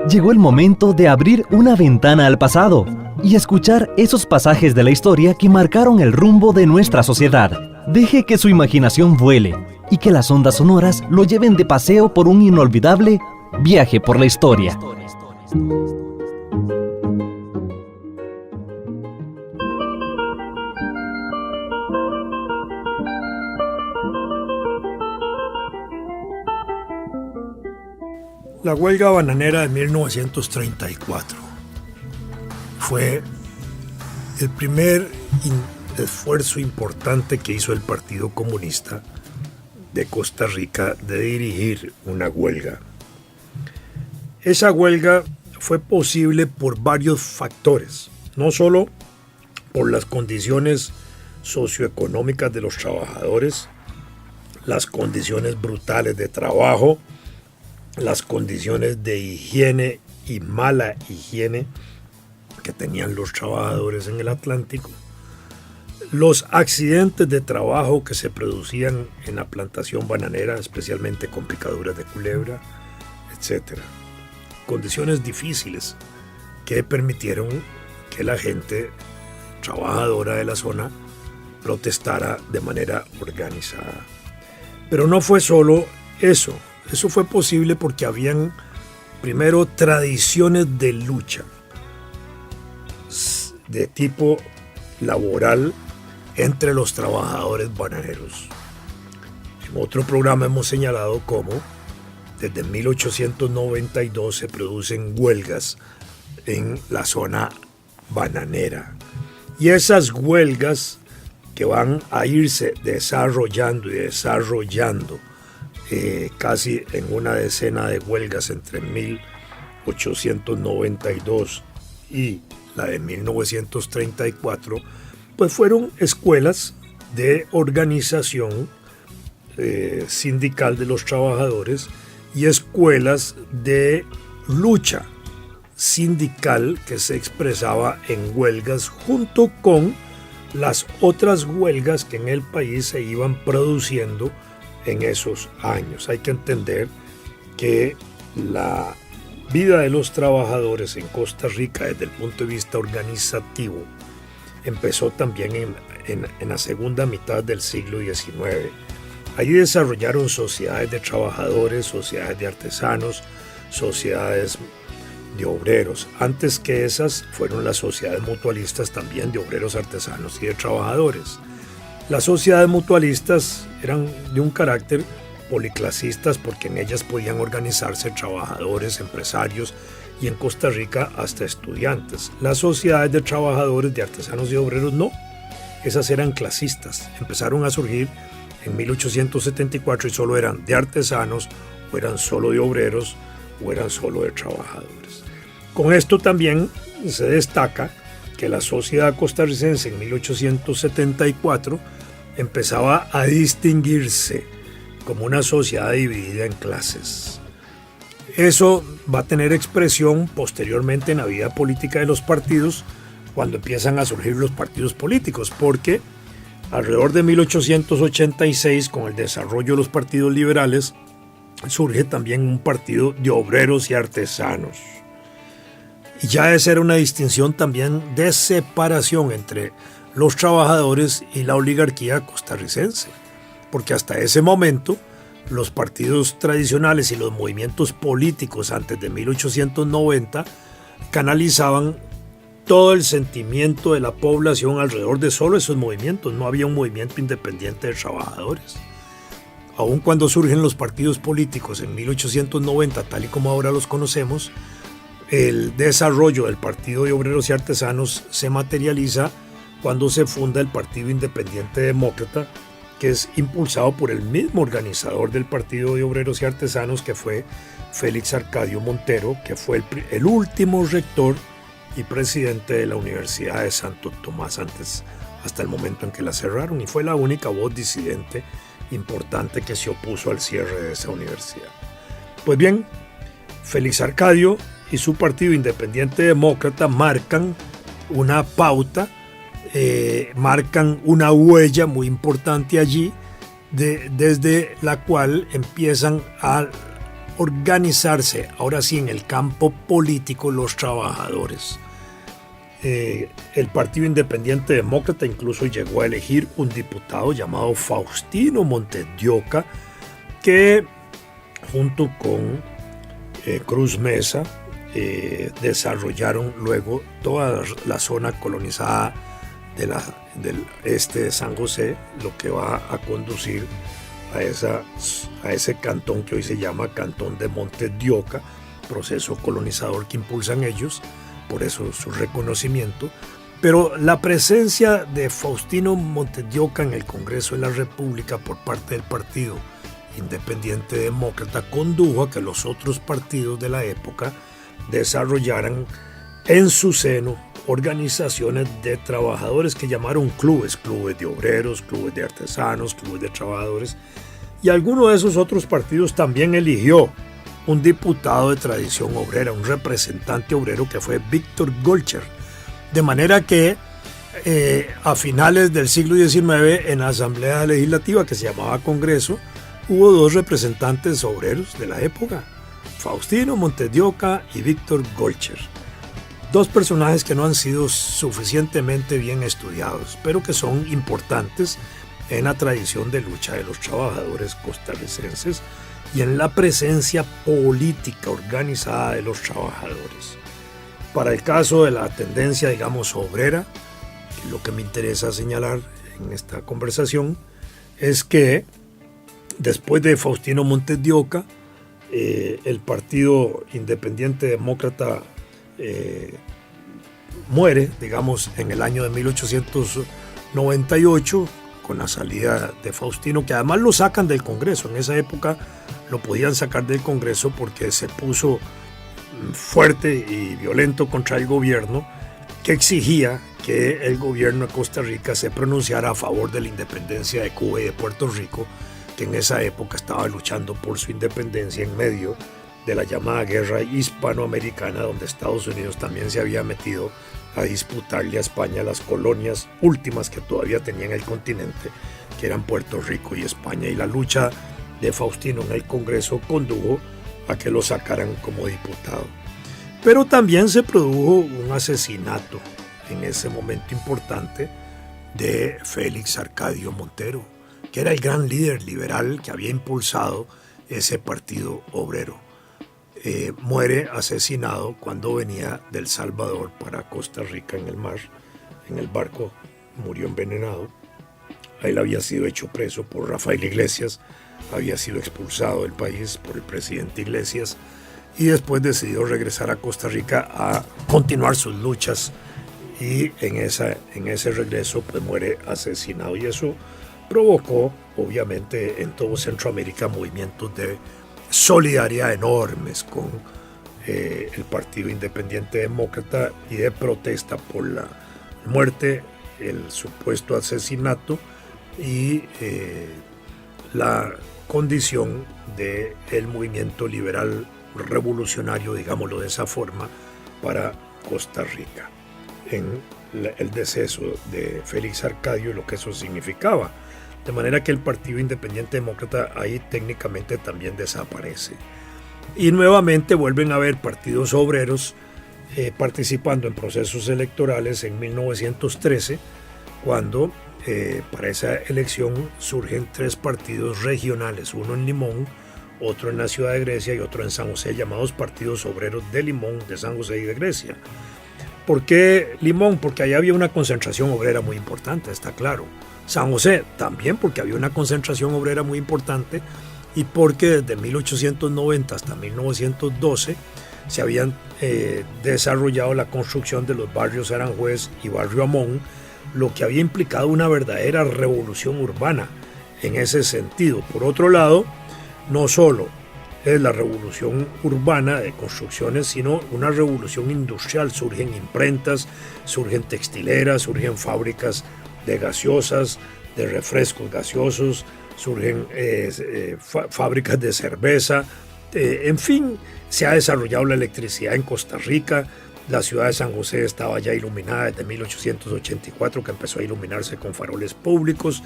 Llegó el momento de abrir una ventana al pasado y escuchar esos pasajes de la historia que marcaron el rumbo de nuestra sociedad. Deje que su imaginación vuele y que las ondas sonoras lo lleven de paseo por un inolvidable viaje por la historia. La huelga bananera de 1934 fue el primer esfuerzo importante que hizo el Partido Comunista de Costa Rica de dirigir una huelga. Esa huelga fue posible por varios factores, no solo por las condiciones socioeconómicas de los trabajadores, las condiciones brutales de trabajo, las condiciones de higiene y mala higiene que tenían los trabajadores en el Atlántico, los accidentes de trabajo que se producían en la plantación bananera, especialmente con picaduras de culebra, etc. Condiciones difíciles que permitieron que la gente trabajadora de la zona protestara de manera organizada. Pero no fue solo eso. Eso fue posible porque habían, primero, tradiciones de lucha de tipo laboral entre los trabajadores bananeros. En otro programa hemos señalado cómo desde 1892 se producen huelgas en la zona bananera. Y esas huelgas que van a irse desarrollando y desarrollando casi en una decena de huelgas entre 1892 y la de 1934, pues fueron escuelas de organización sindical de los trabajadores y escuelas de lucha sindical que se expresaba en huelgas junto con las otras huelgas que en el país se iban produciendo en esos años. Hay que entender que la vida de los trabajadores en Costa Rica desde el punto de vista organizativo empezó también en la segunda mitad del siglo XIX. Allí desarrollaron sociedades de trabajadores, sociedades de artesanos, sociedades de obreros. Antes que esas fueron las sociedades mutualistas también de obreros, artesanos y de trabajadores. Las sociedades mutualistas eran de un carácter policlasistas porque en ellas podían organizarse trabajadores, empresarios y en Costa Rica hasta estudiantes. Las sociedades de trabajadores, de artesanos y obreros no. Esas eran clasistas. Empezaron a surgir en 1874 y solo eran de artesanos, o eran solo de obreros, o eran solo de trabajadores. Con esto también se destaca que la sociedad costarricense en 1874 empezaba a distinguirse como una sociedad dividida en clases. Eso va a tener expresión posteriormente en la vida política de los partidos cuando empiezan a surgir los partidos políticos, porque alrededor de 1886, con el desarrollo de los partidos liberales, surge también un partido de obreros y artesanos. Y ya esa era una distinción también de separación entre los trabajadores y la oligarquía costarricense, porque hasta ese momento los partidos tradicionales y los movimientos políticos antes de 1890 canalizaban todo el sentimiento de la población alrededor de solo esos movimientos. No había un movimiento independiente de trabajadores. Aun cuando surgen los partidos políticos en 1890, tal y como ahora los conocemos, el desarrollo del Partido de Obreros y Artesanos se materializa cuando se funda el Partido Independiente Demócrata, que es impulsado por el mismo organizador del Partido de Obreros y Artesanos, que fue Félix Arcadio Montero, que fue el último rector y presidente de la Universidad de Santo Tomás hasta el momento en que la cerraron, y fue la única voz disidente importante que se opuso al cierre de esa universidad. Pues bien, Félix Arcadio y su Partido Independiente Demócrata marcan una pauta, marcan una huella muy importante allí desde la cual empiezan a organizarse, ahora sí, en el campo político los trabajadores. El Partido Independiente Demócrata incluso llegó a elegir un diputado llamado Faustino Montes de Oca, que junto con Cruz Mesa desarrollaron luego toda la zona colonizada del este de San José, lo que va a conducir a ese cantón que hoy se llama Cantón de Montes de Oca, proceso colonizador que impulsan ellos, por eso su reconocimiento. Pero la presencia de Faustino Montes de Oca en el Congreso de la República por parte del Partido Independiente Demócrata condujo a que los otros partidos de la época desarrollaran en su seno organizaciones de trabajadores que llamaron clubes de obreros, clubes de artesanos, clubes de trabajadores, y alguno de esos otros partidos también eligió un diputado de tradición obrera, un representante obrero que fue Víctor Golcher, de manera que a finales del siglo XIX en la Asamblea Legislativa, que se llamaba Congreso, hubo dos representantes obreros de la época, Faustino Montes de Oca y Víctor Golcher. Dos personajes que no han sido suficientemente bien estudiados, pero que son importantes en la tradición de lucha de los trabajadores costarricenses y en la presencia política organizada de los trabajadores. Para el caso de la tendencia, digamos, obrera, lo que me interesa señalar en esta conversación es que después de Faustino Montes de Oca, el Partido Independiente Demócrata muere, digamos, en el año de 1898 con la salida de Faustino, que además lo sacan del Congreso. En esa época lo podían sacar del Congreso porque se puso fuerte y violento contra el gobierno, que exigía que el gobierno de Costa Rica se pronunciara a favor de la independencia de Cuba y de Puerto Rico, que en esa época estaba luchando por su independencia en medio de la llamada guerra hispanoamericana, donde Estados Unidos también se había metido a disputarle a España las colonias últimas que todavía tenía en el continente, que eran Puerto Rico y España. Y la lucha de Faustino en el Congreso condujo a que lo sacaran como diputado. Pero también se produjo un asesinato en ese momento importante de Félix Arcadio Montero, que era el gran líder liberal que había impulsado ese partido obrero. Muere asesinado cuando venía del Salvador para Costa Rica en el mar, en el barco, murió envenenado. Él había sido hecho preso por Rafael Iglesias, había sido expulsado del país por el presidente Iglesias y después decidió regresar a Costa Rica a continuar sus luchas, y en ese regreso pues muere asesinado, y eso provocó obviamente en todo Centroamérica movimientos de solidaridad enormes con el Partido Independiente Demócrata y de protesta por la muerte, el supuesto asesinato y la condición del movimiento liberal revolucionario, digámoslo de esa forma, para Costa Rica, en el deceso de Félix Arcadio y lo que eso significaba. De manera que el Partido Independiente Demócrata ahí técnicamente también desaparece. Y nuevamente vuelven a haber partidos obreros participando en procesos electorales en 1913, cuando para esa elección surgen tres partidos regionales, uno en Limón, otro en la ciudad de Grecia y otro en San José, llamados Partidos Obreros de Limón, de San José y de Grecia. ¿Por qué Limón? Porque ahí había una concentración obrera muy importante, está claro. San José también porque había una concentración obrera muy importante, y porque desde 1890 hasta 1912 se habían desarrollado la construcción de los barrios Aranjuez y Barrio Amón, lo que había implicado una verdadera revolución urbana en ese sentido. Por otro lado, no solo es la revolución urbana de construcciones, sino una revolución industrial. Surgen imprentas, surgen textileras, surgen fábricas de gaseosas, de refrescos gaseosos, surgen fábricas de cerveza, en fin, se ha desarrollado la electricidad en Costa Rica. La ciudad de San José estaba ya iluminada desde 1884, que empezó a iluminarse con faroles públicos.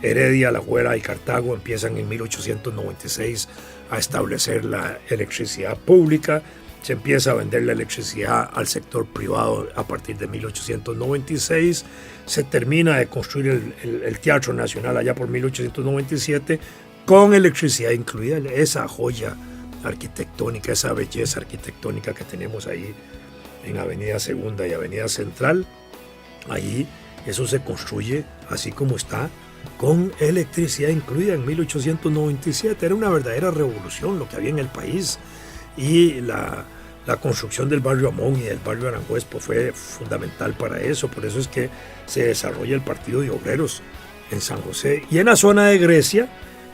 Heredia, Alajuela y Cartago empiezan en 1896 a establecer la electricidad pública. Se empieza a vender la electricidad al sector privado a partir de 1896. Se termina de construir el Teatro Nacional allá por 1897 con electricidad incluida. Esa joya arquitectónica, esa belleza arquitectónica que tenemos ahí en Avenida Segunda y Avenida Central, ahí eso se construye así como está, con electricidad incluida en 1897. Era una verdadera revolución lo que había en el país, y la construcción del barrio Amón y del barrio Aranjuez pues fue fundamental para eso. Por eso es que se desarrolla el Partido de Obreros en San José y en la zona de Grecia,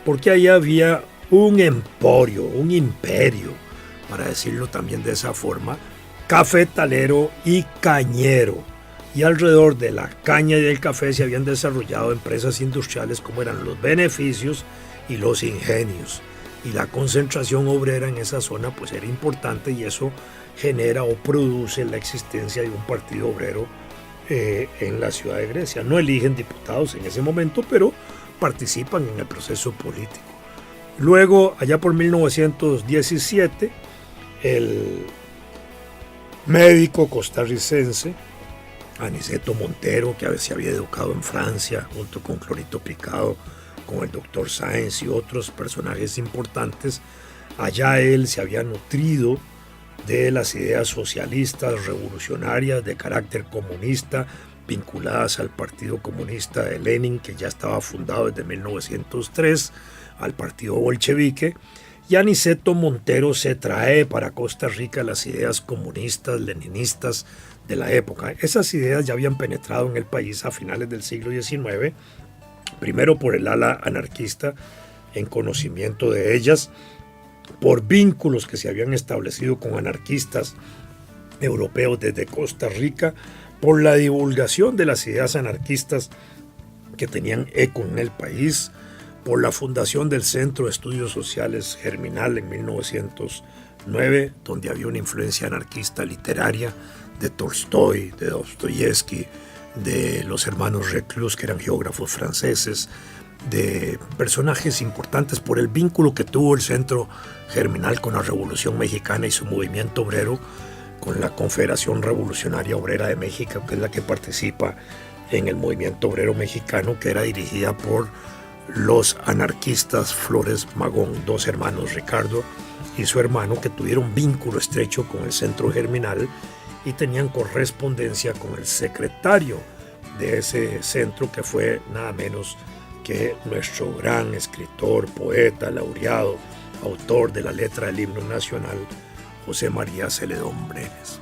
porque ahí había un emporio, un imperio, para decirlo también de esa forma, cafetalero y cañero. Y alrededor de la caña y del café se habían desarrollado empresas industriales como eran los beneficios y los ingenios. Y la concentración obrera en esa zona pues era importante, y eso genera o produce la existencia de un partido obrero en la ciudad de Grecia. No eligen diputados en ese momento, pero participan en el proceso político. Luego, allá por 1917, el médico costarricense Aniceto Montero, que se había educado en Francia junto con Clorito Picado, con el doctor Sáenz y otros personajes importantes, allá él se había nutrido de las ideas socialistas, revolucionarias, de carácter comunista, vinculadas al Partido Comunista de Lenin, que ya estaba fundado desde 1903, al Partido Bolchevique. Y Aniceto Montero se trae para Costa Rica las ideas comunistas, leninistas de la época. Esas ideas ya habían penetrado en el país a finales del siglo XIX, primero por el ala anarquista, en conocimiento de ellas, por vínculos que se habían establecido con anarquistas europeos desde Costa Rica, por la divulgación de las ideas anarquistas que tenían eco en el país, por la fundación del Centro de Estudios Sociales Germinal en 1909, donde había una influencia anarquista literaria de Tolstoy, de Dostoyevsky, de los hermanos Reclus, que eran geógrafos franceses, de personajes importantes, por el vínculo que tuvo el Centro Germinal con la Revolución Mexicana y su movimiento obrero, con la Confederación Revolucionaria Obrera de México, que es la que participa en el movimiento obrero mexicano, que era dirigida por los anarquistas Flores Magón, dos hermanos, Ricardo y su hermano, que tuvieron vínculo estrecho con el Centro Germinal y tenían correspondencia con el secretario de ese centro, que fue nada menos que nuestro gran escritor, poeta, laureado, autor de la letra del himno nacional, José María Celedón Brenes.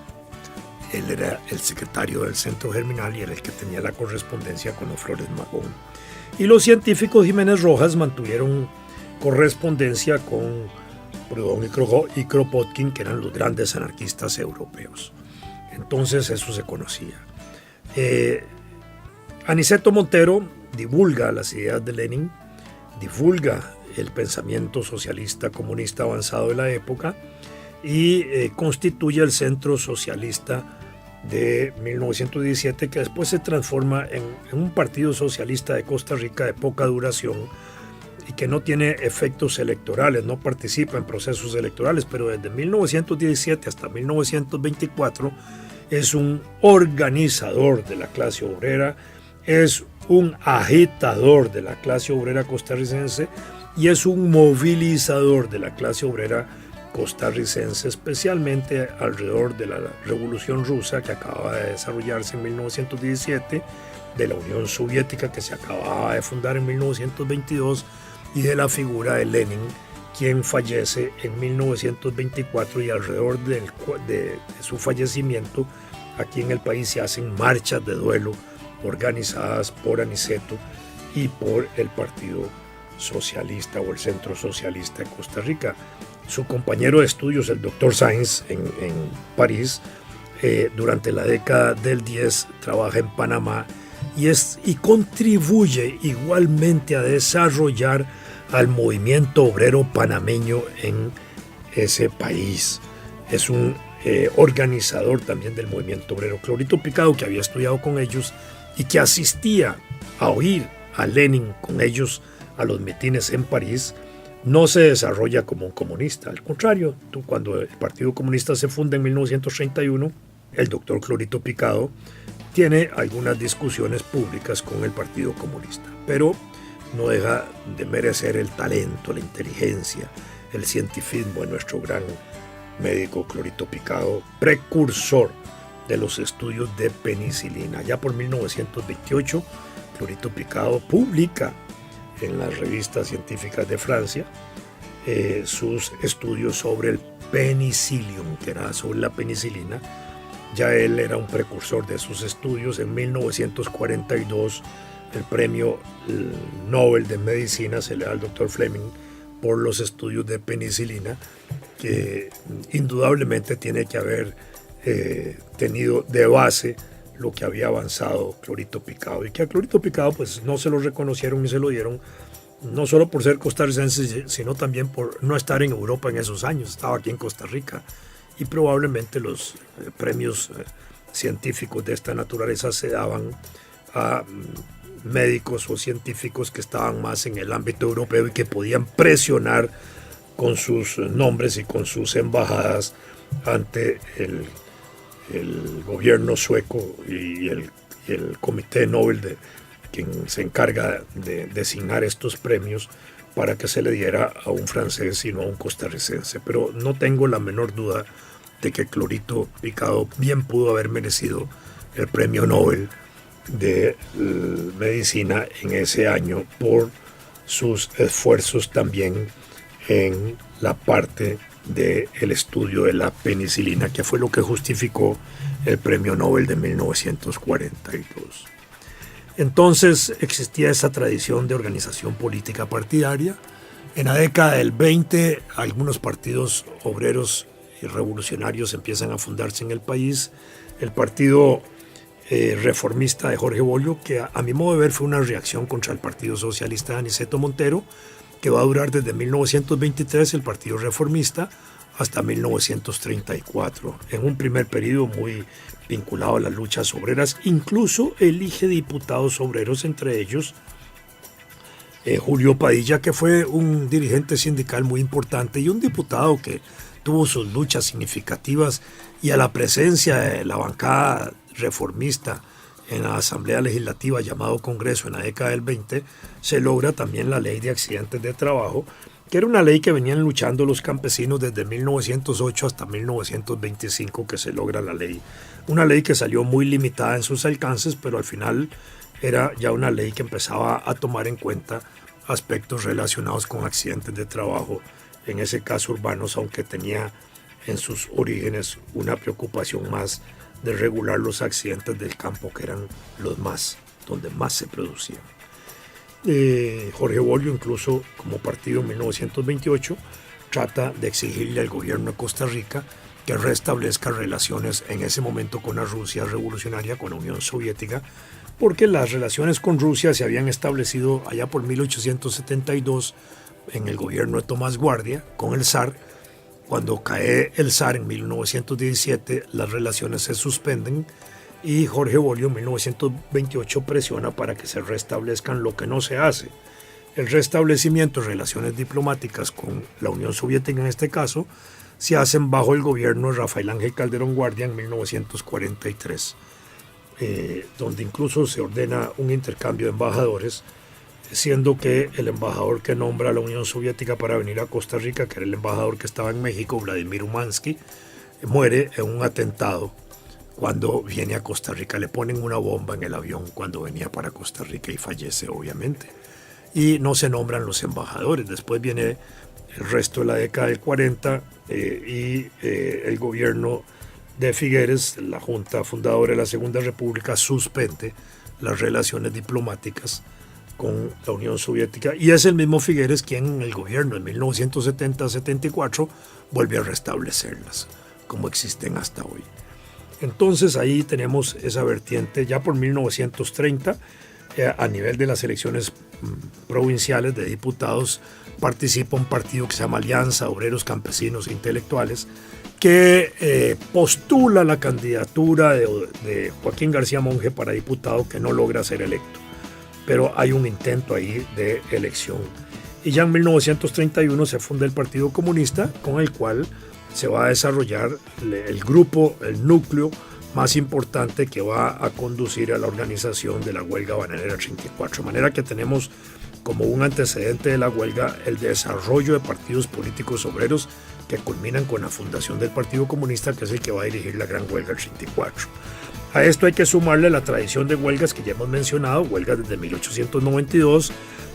Él era el secretario del Centro Germinal y era el que tenía la correspondencia con los Flores Magón. Y los científicos Jiménez Rojas mantuvieron correspondencia con Proudhon y Kropotkin, que eran los grandes anarquistas europeos. Entonces eso se conocía. Aniceto Montero divulga las ideas de Lenin, divulga el pensamiento socialista comunista avanzado de la época y constituye el Centro Socialista de 1917, que después se transforma en un partido socialista de Costa Rica de poca duración y que no tiene efectos electorales, no participa en procesos electorales, pero desde 1917 hasta 1924 es un organizador de la clase obrera, es un agitador de la clase obrera costarricense y es un movilizador de la clase obrera costarricense, especialmente alrededor de la Revolución Rusa, que acababa de desarrollarse en 1917, de la Unión Soviética, que se acababa de fundar en 1922, y de la figura de Lenin, quien fallece en 1924, y alrededor de su fallecimiento aquí en el país se hacen marchas de duelo organizadas por Aniceto y por el Partido Socialista o el Centro Socialista de Costa Rica. Su compañero de estudios, el doctor Sáenz, en París, durante la década del 10 trabaja en Panamá y contribuye igualmente a desarrollar al movimiento obrero panameño en ese país. Es un organizador también del movimiento obrero. Clorito Picado, que había estudiado con ellos y que asistía a oír a Lenin con ellos a los mitines en París, no se desarrolla como un comunista. Al contrario, cuando el Partido Comunista se funda en 1931, el doctor Clorito Picado tiene algunas discusiones públicas con el Partido Comunista, pero no deja de merecer el talento, la inteligencia, el cientifismo de nuestro gran médico Clorito Picado, precursor de los estudios de penicilina. Ya por 1928, Clorito Picado publica en las revistas científicas de Francia sus estudios sobre el penicillium, que era sobre la penicilina. Ya él era un precursor de sus estudios. En 1942 el premio Nobel de Medicina se le da al doctor Fleming por los estudios de penicilina, que indudablemente tiene que haber tenido de base lo que había avanzado Clorito Picado, y que a Clorito Picado pues no se lo reconocieron ni se lo dieron, no solo por ser costarricense, sino también por no estar en Europa en esos años. Estaba aquí en Costa Rica, y probablemente los premios científicos de esta naturaleza se daban a médicos o científicos que estaban más en el ámbito europeo y que podían presionar con sus nombres y con sus embajadas ante el gobierno sueco y el Comité Nobel, quien se encarga de designar estos premios, para que se le diera a un francés y no a un costarricense. Pero no tengo la menor duda de que Clorito Picado bien pudo haber merecido el premio Nobel de medicina en ese año por sus esfuerzos también en la parte del estudio de la penicilina, que fue lo que justificó el premio Nobel de 1942. Entonces existía esa tradición de organización política partidaria. En la década del 20, algunos partidos obreros y revolucionarios empiezan a fundarse en el país. El partido reformista de Jorge Bolio, que a mi modo de ver fue una reacción contra el Partido Socialista de Aniceto Montero, que va a durar desde 1923, el Partido Reformista, hasta 1934, en un primer periodo muy vinculado a las luchas obreras. Incluso elige diputados obreros, entre ellos Julio Padilla, que fue un dirigente sindical muy importante y un diputado que tuvo sus luchas significativas, y a la presencia de la bancada reformista en la Asamblea Legislativa, llamado Congreso, en la década del 20, se logra también la Ley de Accidentes de Trabajo, que era una ley que venían luchando los campesinos desde 1908 hasta 1925, que se logra la ley. Una ley que salió muy limitada en sus alcances, pero al final era ya una ley que empezaba a tomar en cuenta aspectos relacionados con accidentes de trabajo, en ese caso urbanos, aunque tenía en sus orígenes una preocupación más de regular los accidentes del campo, que eran donde más se producían. Jorge Bolio, incluso como partido en 1928, trata de exigirle al gobierno de Costa Rica que restablezca relaciones en ese momento con la Rusia revolucionaria, con la Unión Soviética, porque las relaciones con Rusia se habían establecido allá por 1872 en el gobierno de Tomás Guardia con el zar. Cuando cae el zar en 1917, las relaciones se suspenden, y Jorge Bolio en 1928 presiona para que se restablezcan, lo que no se hace. El restablecimiento de relaciones diplomáticas con la Unión Soviética, en este caso, se hacen bajo el gobierno de Rafael Ángel Calderón Guardia en 1943, donde incluso se ordena un intercambio de embajadores, siendo que el embajador que nombra a la Unión Soviética para venir a Costa Rica, que era el embajador que estaba en México, Vladimir Umansky, muere en un atentado cuando viene a Costa Rica. Le ponen una bomba en el avión cuando venía para Costa Rica y fallece, obviamente. Y no se nombran los embajadores. Después viene el resto de la década del 40 el gobierno de Figueres, la Junta Fundadora de la Segunda República, suspende las relaciones diplomáticas con la Unión Soviética, y es el mismo Figueres quien en el gobierno en 1970-74 vuelve a restablecerlas como existen hasta hoy. Entonces ahí tenemos esa vertiente. Ya por 1930, a nivel de las elecciones provinciales de diputados, participa un partido que se llama Alianza Obreros Campesinos e Intelectuales, que postula la candidatura de Joaquín García Monge para diputado, que no logra ser electo. pero hay un intento ahí de elección. Y ya en 1931 se funda el Partido Comunista, con el cual se va a desarrollar el grupo, el núcleo más importante que va a conducir a la organización de la huelga bananera 34. De manera que tenemos como un antecedente de la huelga el desarrollo de partidos políticos obreros que culminan con la fundación del Partido Comunista, que es el que va a dirigir la gran huelga del 34. A esto hay que sumarle la tradición de huelgas que ya hemos mencionado, huelgas desde 1892,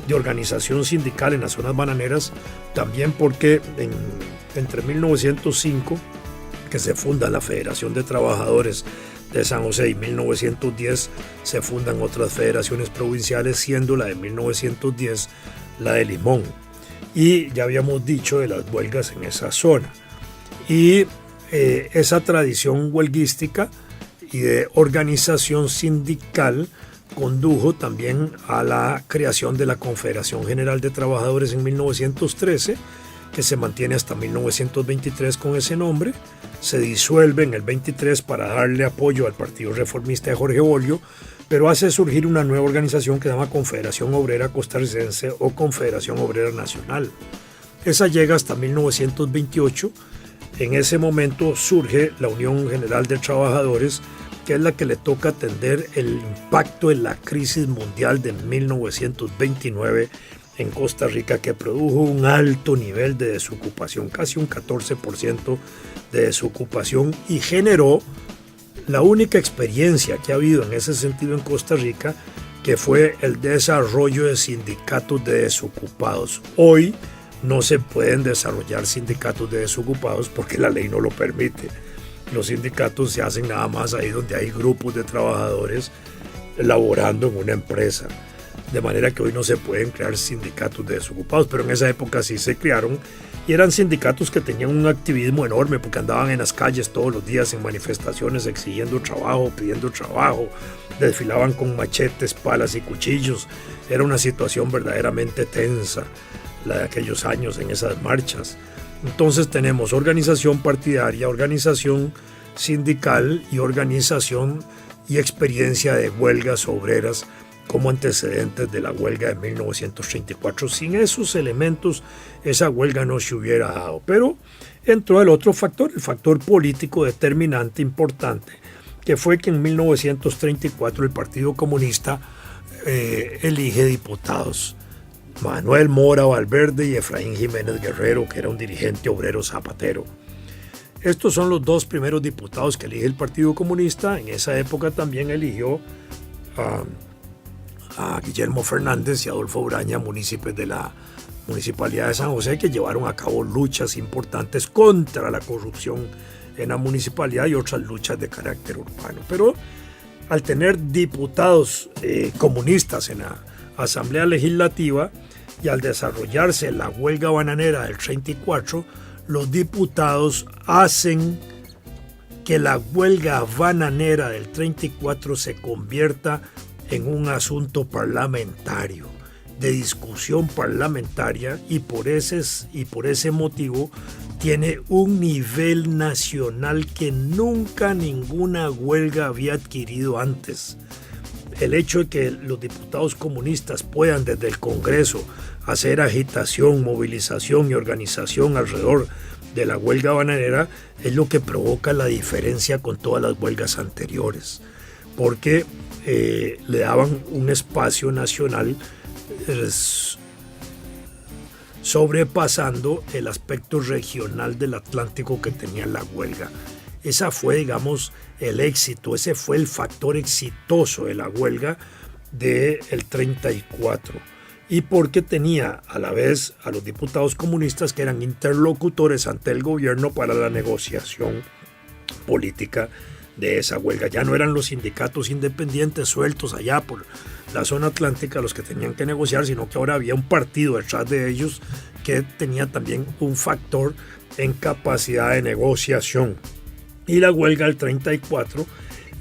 de organización sindical en las zonas bananeras, también porque entre 1905, que se funda la Federación de Trabajadores de San José, y 1910 se fundan otras federaciones provinciales, siendo la de 1910 la de Limón. Y ya habíamos dicho de las huelgas en esa zona. Y esa tradición huelguística y de organización sindical condujo también a la creación de la Confederación General de Trabajadores en 1913, que se mantiene hasta 1923 con ese nombre. Se disuelve en el 23 para darle apoyo al Partido Reformista de Jorge Bolio, pero hace surgir una nueva organización que se llama Confederación Obrera Costarricense o Confederación Obrera Nacional. Esa llega hasta 1928. En ese momento surge la Unión General de Trabajadores, que es la que le toca atender el impacto de la crisis mundial de 1929 en Costa Rica, que produjo un alto nivel de desocupación, casi un 14% de desocupación, y generó la única experiencia que ha habido en ese sentido en Costa Rica, que fue el desarrollo de sindicatos de desocupados. Hoy no se pueden desarrollar sindicatos de desocupados porque la ley no lo permite. Los sindicatos se hacen nada más ahí donde hay grupos de trabajadores laborando en una empresa. De manera que hoy no se pueden crear sindicatos de desocupados, pero en esa época sí se crearon, y eran sindicatos que tenían un activismo enorme porque andaban en las calles todos los días en manifestaciones exigiendo trabajo, pidiendo trabajo, desfilaban con machetes, palas y cuchillos. Era una situación verdaderamente tensa la de aquellos años en esas marchas. Entonces tenemos organización partidaria, organización sindical y organización y experiencia de huelgas obreras como antecedentes de la huelga de 1934. Sin esos elementos, esa huelga no se hubiera dado. Pero entró el otro factor, el factor político determinante importante, que fue que en 1934 el Partido Comunista elige diputados. Manuel Mora Valverde y Efraín Jiménez Guerrero, que era un dirigente obrero zapatero. Estos son los dos primeros diputados que elige el Partido Comunista. En esa época también eligió a Guillermo Fernández y Adolfo Uraña, municipios de la Municipalidad de San José, que llevaron a cabo luchas importantes contra la corrupción en la municipalidad y otras luchas de carácter urbano. Pero al tener diputados comunistas en la Asamblea Legislativa y al desarrollarse la huelga bananera del 34, los diputados hacen que la huelga bananera del 34 se convierta en un asunto parlamentario, de discusión parlamentaria, y por ese motivo tiene un nivel nacional que nunca ninguna huelga había adquirido antes. El hecho de que los diputados comunistas puedan desde el Congreso hacer agitación, movilización y organización alrededor de la huelga bananera es lo que provoca la diferencia con todas las huelgas anteriores, porque le daban un espacio nacional sobrepasando el aspecto regional del Atlántico que tenía la huelga. Esa fue, digamos, el éxito, ese fue el factor exitoso de la huelga del 34. Y porque tenía a la vez a los diputados comunistas que eran interlocutores ante el gobierno para la negociación política de esa huelga. Ya no eran los sindicatos independientes sueltos allá por la zona atlántica los que tenían que negociar, sino que ahora había un partido detrás de ellos que tenía también un factor en capacidad de negociación. Y la huelga del 34,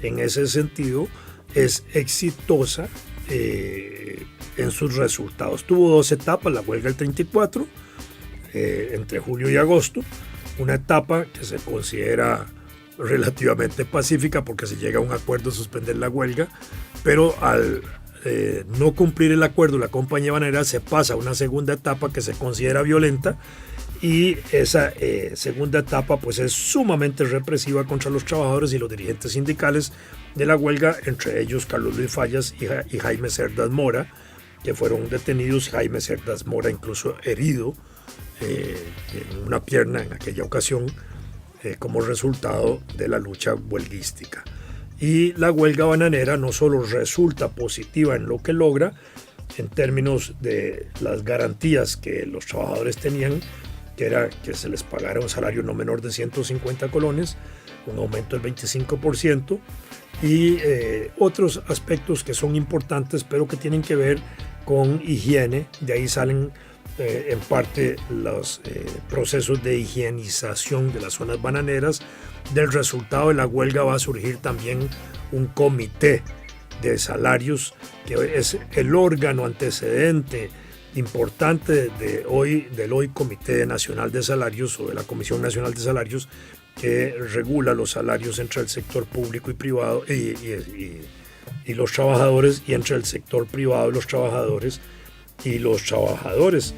en ese sentido, es exitosa en sus resultados. Tuvo dos etapas la huelga del 34, entre julio y agosto. Una etapa que se considera relativamente pacífica porque se llega a un acuerdo de suspender la huelga, pero al no cumplir el acuerdo, la compañía bananera se pasa a una segunda etapa que se considera violenta, y esa segunda etapa pues es sumamente represiva contra los trabajadores y los dirigentes sindicales de la huelga, entre ellos Carlos Luis Fallas y Jaime Cerdas Mora, que fueron detenidos. Jaime Cerdas Mora incluso herido en una pierna en aquella ocasión, como resultado de la lucha huelguística. Y la huelga bananera no solo resulta positiva en lo que logra, en términos de las garantías que los trabajadores tenían, que era que se les pagara un salario no menor de 150 colones, un aumento del 25%, y otros aspectos que son importantes, pero que tienen que ver con higiene. De ahí salen en parte los procesos de higienización de las zonas bananeras. Del resultado de la huelga va a surgir también un comité de salarios, que es el órgano antecedente importante del hoy Comité Nacional de Salarios, o de la Comisión Nacional de Salarios, que regula los salarios entre el sector público y privado y los trabajadores, y entre el sector privado y los trabajadores y los trabajadores.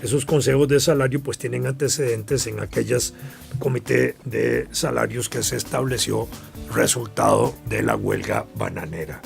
Esos consejos de salario pues tienen antecedentes en aquellas comité de salarios que se estableció resultado de la huelga bananera.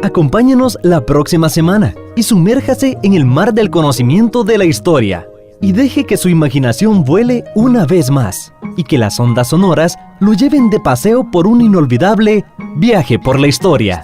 Acompáñenos la próxima semana y sumérjase en el mar del conocimiento de la historia, y deje que su imaginación vuele una vez más, y que las ondas sonoras lo lleven de paseo por un inolvidable viaje por la historia.